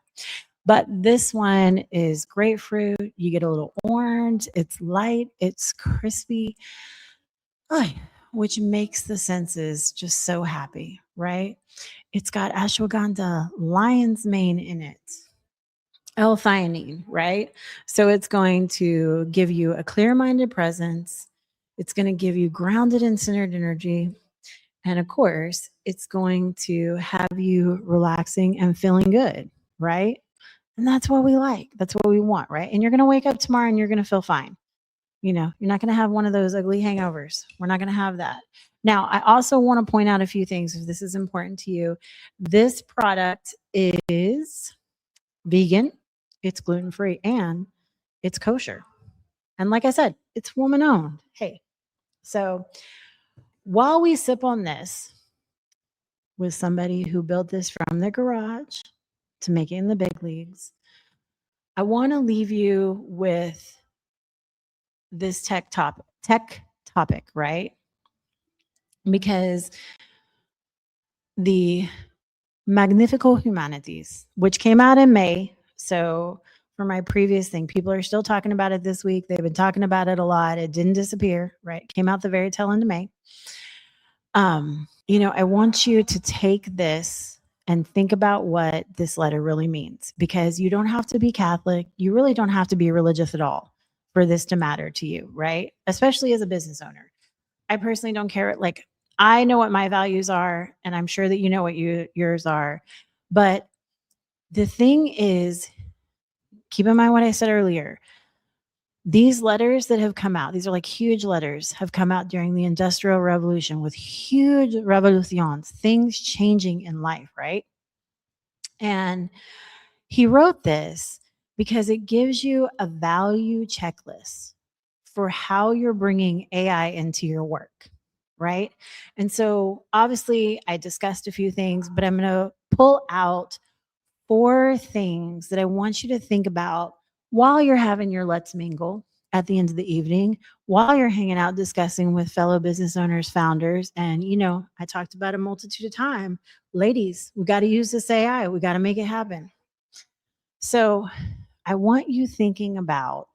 But this one is grapefruit. You get a little orange. It's light. It's crispy, which makes the senses just so happy, right? It's got ashwagandha, lion's mane in it, L-theanine, right? So it's going to give you a clear-minded presence. It's going to give you grounded and centered energy. And of course, it's going to have you relaxing and feeling good, right? And that's what we like. That's what we want, right? And you're going to wake up tomorrow and you're going to feel fine. You know, you're not going to have one of those ugly hangovers. We're not going to have that. Now, I also want to point out a few things if this is important to you. This product is vegan, it's gluten-free, and it's kosher. And like I said, it's woman-owned. Hey, so while we sip on this with somebody who built this from the garage to make it in the big leagues, I want to leave you with this tech topic, right? Because the Magnifico Humanities, which came out in May. So for my previous thing, people are still talking about it this week. They've been talking about it a lot. It didn't disappear, right? It came out the very tail end of May. I want you to take this and think about what this letter really means, because you don't have to be Catholic. You really don't have to be religious at all for this to matter to you, right? Especially as a business owner. I personally don't care. Like, I know what my values are, and I'm sure that you know what yours are. But the thing is, keep in mind what I said earlier. These letters that have come out, these are like huge letters, have come out during the Industrial Revolution with huge revolutions, things changing in life, right? And he wrote this because it gives you a value checklist for how you're bringing AI into your work, right? And so obviously I discussed a few things, but I'm going to pull out 4 things that I want you to think about while you're having your let's mingle at the end of the evening, while you're hanging out discussing with fellow business owners, founders. And, I talked about a multitude of time. Ladies, we got to use this AI. We got to make it happen. So I want you thinking about,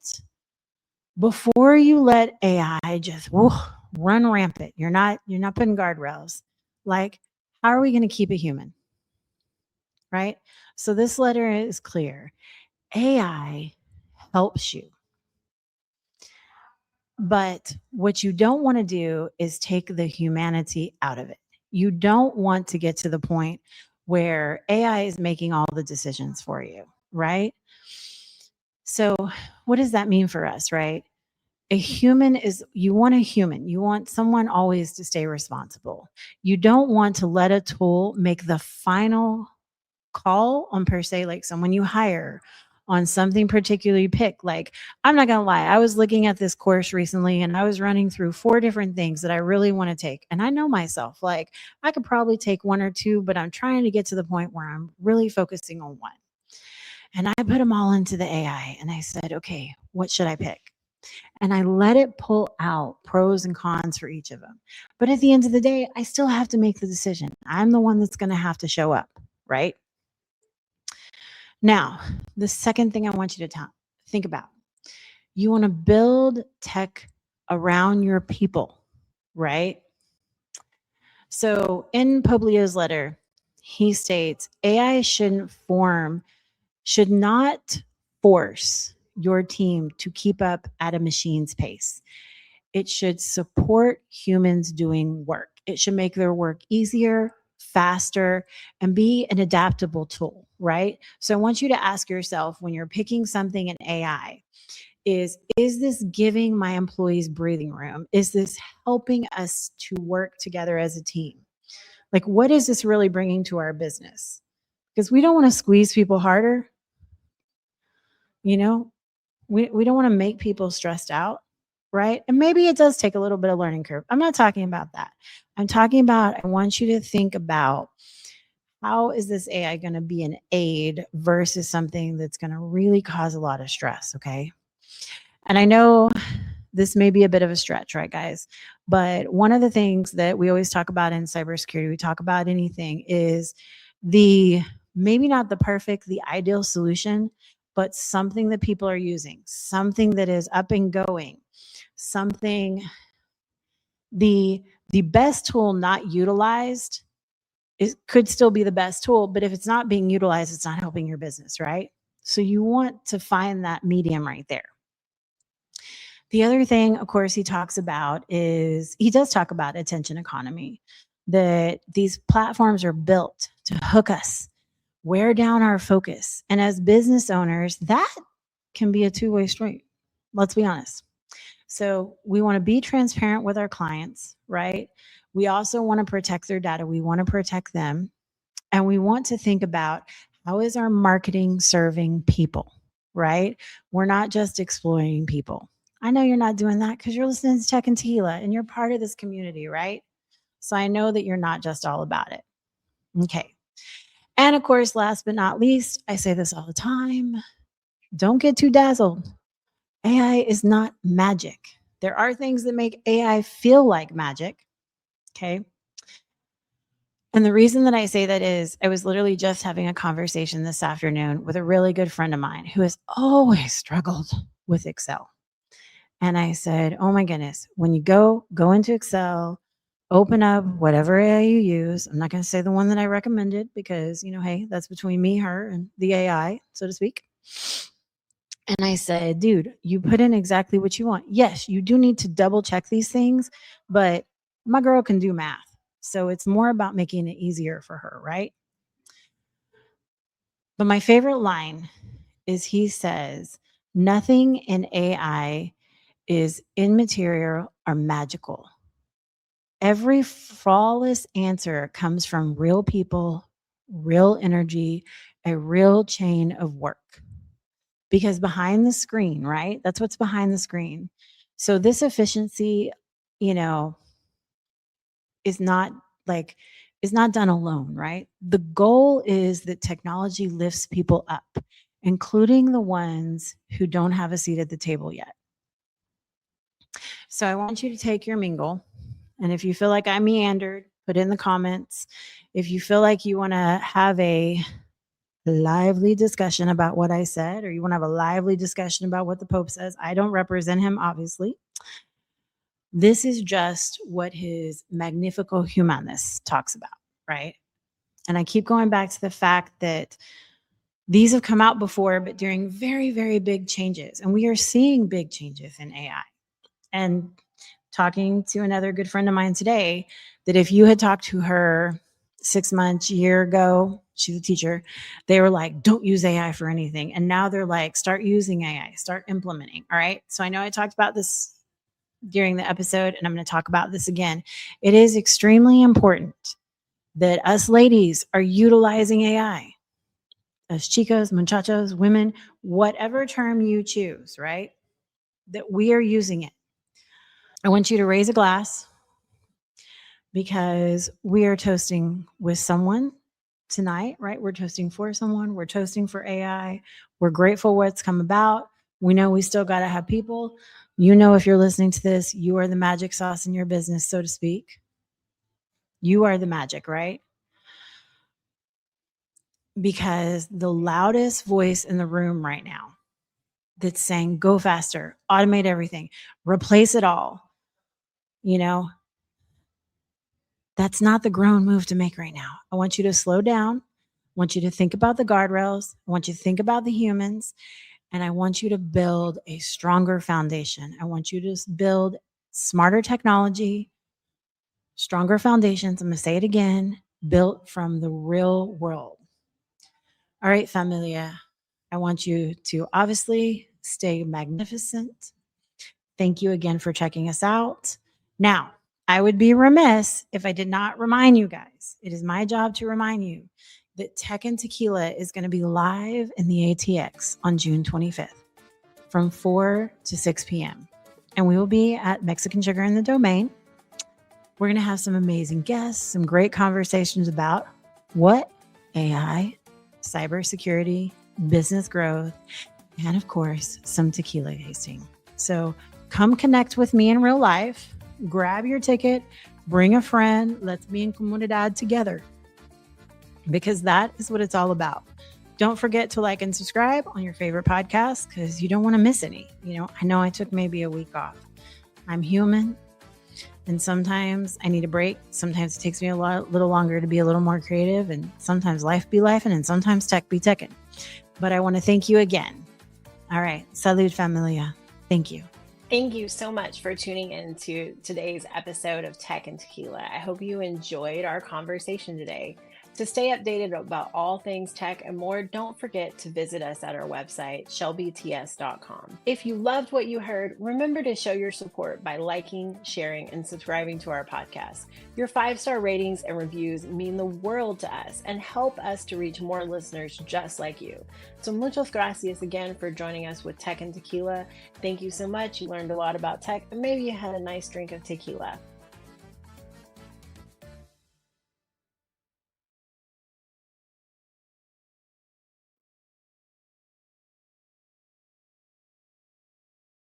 before you let AI just run rampant, you're not putting guardrails. Like, how are we going to keep it human? Right? So this letter is clear. AI helps you. But what you don't want to do is take the humanity out of it. You don't want to get to the point where AI is making all the decisions for you, right? So what does that mean for us, right? You want a human. You want someone always to stay responsible. You don't want to let a tool make the final call on, per se, like someone you hire on something particular you pick. Like, I'm not going to lie. I was looking at this course recently and I was running through 4 different things that I really want to take. And I know myself, like, I could probably take 1 or 2, but I'm trying to get to the point where I'm really focusing on one. And I put them all into the AI and I said, okay, what should I pick? And I let it pull out pros and cons for each of them. But at the end of the day, I still have to make the decision. I'm the one that's going to have to show up, right? Now, the second thing I want you to think about, you want to build tech around your people, right? So in Publio's letter, he states, AI should not force your team to keep up at a machine's pace. It should support humans doing work. It should make their work easier, faster, and be an adaptable tool, right? So I want you to ask yourself, when you're picking something in AI, is this giving my employees breathing room? Is this helping us to work together as a team? Like, what is this really bringing to our business? Because we don't want to squeeze people harder. You know, we don't want to make people stressed out, right? And maybe it does take a little bit of learning curve. I'm not talking about that. I'm talking about, I want you to think about, how is this AI going to be an aid versus something that's going to really cause a lot of stress? Okay. And I know this may be a bit of a stretch, right, guys? But one of the things that we always talk about in cybersecurity, we talk about anything, is the maybe not the perfect, the ideal solution, but something that people are using, something that is up and going, something, the best tool not utilized, it could still be the best tool, but if it's not being utilized, it's not helping your business, right? So you want to find that medium right there. The other thing, of course, he talks about is, he does talk about attention economy, that these platforms are built to hook us, wear down our focus. And as business owners, that can be a two-way street. Let's be honest. So we want to be transparent with our clients, right? We also want to protect their data. We want to protect them. And we want to think about, how is our marketing serving people, right? We're not just exploiting people. I know you're not doing that because you're listening to Tech and Tequila and you're part of this community, right? So I know that you're not just all about it. Okay. And of course, last but not least, I say this all the time, don't get too dazzled. AI is not magic. There are things that make AI feel like magic. Okay. And the reason that I say that is, I was literally just having a conversation this afternoon with a really good friend of mine who has always struggled with Excel. And I said, oh my goodness, when you go into Excel, open up whatever AI you use. I'm not going to say the one that I recommended because, hey, that's between me, her, and the AI, so to speak. And I said, dude, you put in exactly what you want. Yes, you do need to double check these things, but my girl can do math. So it's more about making it easier for her, right? But my favorite line is, he says, nothing in AI is immaterial or magical. Every flawless answer comes from real people, real energy, a real chain of work. Because behind the screen, right? That's what's behind the screen. So this efficiency, is not done alone, right? The goal is that technology lifts people up, including the ones who don't have a seat at the table yet. So I want you to take your mingle. And if you feel like I meandered, put in the comments. If you feel like you want to have a lively discussion about what I said, or you want to have a lively discussion about what the Pope says, I don't represent him, obviously. This is just what his Magnifico Humanus talks about, right? And I keep going back to the fact that these have come out before, but during very, very big changes. And we are seeing big changes in AI. And talking to another good friend of mine today, that if you had talked to her 6 months, year ago, she's a teacher, they were like, don't use AI for anything. And now they're like, start using AI, start implementing. All right. So I know I talked about this during the episode, and I'm going to talk about this again. It is extremely important that us ladies are utilizing AI. As chicas, muchachos, women, whatever term you choose, right? That we are using it. I want you to raise a glass, because we are toasting with someone tonight, right? We're toasting for someone. We're toasting for AI. We're grateful what's come about. We know we still got to have people. If you're listening to this, you are the magic sauce in your business, so to speak. You are the magic, right? Because the loudest voice in the room right now that's saying, go faster, automate everything, replace it all, that's not the grown move to make right now. I want you to slow down. I want you to think about the guardrails. I want you to think about the humans. And I want you to build a stronger foundation. I want you to build smarter technology, stronger foundations. I'm going to say it again, built from the real world. All right, familia. I want you to obviously stay magnificent. Thank you again for checking us out. Now, I would be remiss if I did not remind you guys. It is my job to remind you that Tech and Tequila is going to be live in the ATX on June 25th from 4 to 6 p.m. And we will be at Mexican Sugar in the Domain. We're going to have some amazing guests, some great conversations about what AI, cybersecurity, business growth, and of course, some tequila tasting. So come connect with me in real life, grab your ticket, bring a friend, let's be in comunidad together, because that is what it's all about. Don't forget to like and subscribe on your favorite podcast because you don't want to miss any. I know I took maybe a week off. I'm human. And sometimes I need a break. Sometimes it takes me a little longer to be a little more creative. And sometimes life be lifing and sometimes tech be teching. But I want to thank you again. All right. Salud, familia. Thank you. Thank you so much for tuning in to today's episode of Tech and Tequila. I hope you enjoyed our conversation today. To stay updated about all things tech and more, don't forget to visit us at our website, shelbyts.com. If you loved what you heard, remember to show your support by liking, sharing, and subscribing to our podcast. Your 5-star ratings and reviews mean the world to us and help us to reach more listeners just like you. So muchas gracias again for joining us with Tech and Tequila. Thank you so much. You learned a lot about tech and maybe you had a nice drink of tequila.